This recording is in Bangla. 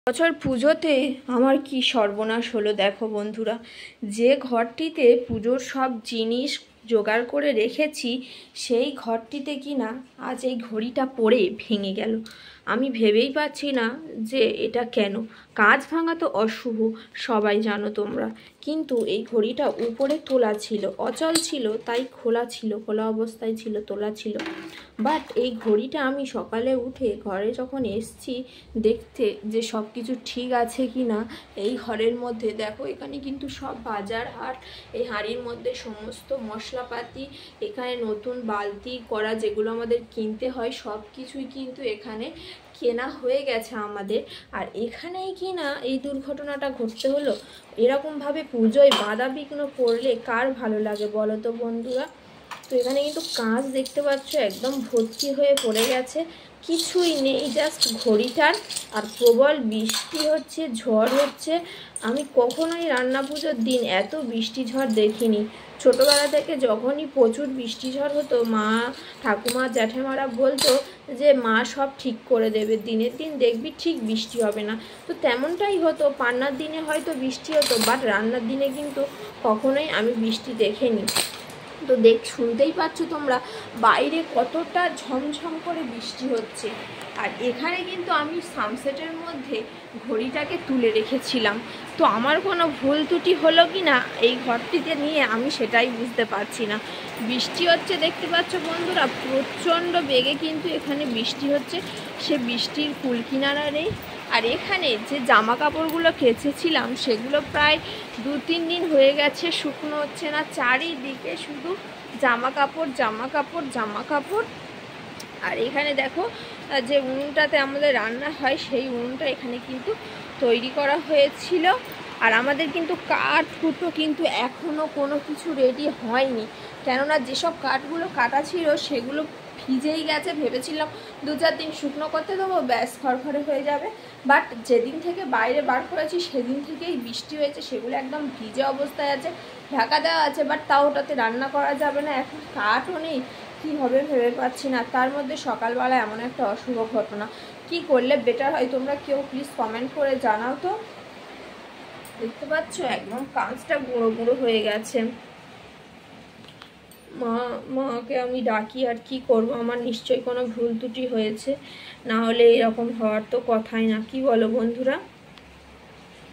বছর পুজোতে আমার কি সর্বনাশ হলো দেখো বন্ধুরা। যে ঘরটিতে পুজোর সব জিনিস জোগাড় করে রেখেছি সেই ঘরটিতে কি না আজ এই ঘড়িটা পড়ে ভেঙে গেল। আমি ভেবেই পাচ্ছি না যে এটা কেন। কাঁচ ভাঙা তো অশুভ, সবাই জানো তোমরা, কিন্তু এই ঘড়িটা উপরে তোলা ছিল, অচল ছিল, তাই খোলা ছিল, খোলা অবস্থায় ছিল, তোলা ছিল। বাট এই ঘড়িটা আমি সকালে উঠে ঘরে যখন এসছি দেখতে যে সব কিছু ঠিক আছে কি না, এই ঘরের মধ্যে দেখো এখানে কিন্তু সব বাজার হাট, এই হাঁড়ির মধ্যে সমস্ত মশলাপাতি, এখানে নতুন বালতি করা যেগুলো আমাদের কিনতে হয় সব কিছুই কিন্তু এখানে কেনা হয়ে গেছে আমাদের। আর এখানেই কি না এই দুর্ঘটনাটা ঘটতে হলো। এরকমভাবে পুজোয় বাধা বিঘ্ন পড়লে কার ভালো লাগে বলো তো বন্ধুরা। তো এখানে কিন্তু কাঁচ দেখতে পাচ্ছ একদম ভর্তি হয়ে পড়ে গেছে, কিছুই নেই, জাস্ট ঘড়িটার। আর প্রবল বৃষ্টি হচ্ছে, ঝড় হচ্ছে। আমি কখনোই রান্না পুজোর দিন এত বৃষ্টি ঝড় দেখিনি। ছোটোবেলা থেকে যখনই প্রচুর বৃষ্টি ঝড় হতো মা, ঠাকুমা, জ্যাঠামারা বলতো যে মা সব ঠিক করে দেবে, দিনের দিন দেখবি ঠিক বৃষ্টি হবে না। তো তেমনটাই হতো, পান্নার দিনে হয়তো বৃষ্টি হতো, বাট রান্নার দিনে কিন্তু কখনোই আমি বৃষ্টি দেখিনি। তো শুনতেই পাচ্ছ তোমরা বাইরে কতটা ঝমঝম করে বৃষ্টি হচ্ছে। আর এখানে কিন্তু আমি সানসেটের মধ্যে ঘড়িটাকে তুলে রেখেছিলাম। তো আমার কোনো ভুল ত্রুটি হলো কি না এই ঘরটিতে নিয়ে আমি সেটাই বুঝতে পারছি না। বৃষ্টি হচ্ছে দেখতে পাচ্ছ বন্ধুরা, প্রচণ্ড বেগে কিন্তু এখানে বৃষ্টি হচ্ছে, সে বৃষ্টির কুল কিনারা নেই। আর এখানে যে জামা কাপড়গুলো কেচেছিলাম সেগুলো প্রায় 2-3 দিন হয়ে গেছে, শুকনো হচ্ছে না, চারিদিকে শুধু জামা কাপড়, জামা কাপড়, জামা কাপড়। আর এখানে দেখো যে উনুনটাতে আমাদের রান্না হয় সেই উনুনটা এখানে কিন্তু তৈরি করা হয়েছিল। আর আমাদের কিন্তু কাঠ কুটো কিন্তু এখনও কোনো কিছু রেডি হয়নি, কেননা যেসব কাঠগুলো কাটা ছিল সেগুলো ভিজেই গেছে। ভেবেছিলাম 2-4 দিন শুকনো করতে দেবো, ব্যাস খড়খড়ে হয়ে যাবে। বাট যেদিন থেকে বাইরে বার করেছি সেদিন থেকেই বৃষ্টি হয়েছে, সেগুলো একদম ভিজে অবস্থায় আছে, ঢাকা দেওয়া আছে, বাট তাও ওটাতে রান্না করা যাবে না। এখন কাঠও নেই, কী হবে ভেবে পাচ্ছি না। তার মধ্যে সকালবেলা এমন একটা অশুভ ঘটনা, কি করলে বেটার হয় তোমরা কেউ প্লিজ কমেন্ট করে জানাও তো। দেখতে পাচ্ছ একদম কাঁচটা গুঁড়ো গুঁড়ো হয়ে গেছে। মাকে আমি ডাকি, আর কি করব, আমার নিশ্চয়ই কোনো ভুল ত্রুটি হয়েছে, না হলে এরকম হওয়ার তো কথাই না, কি বলো বন্ধুরা।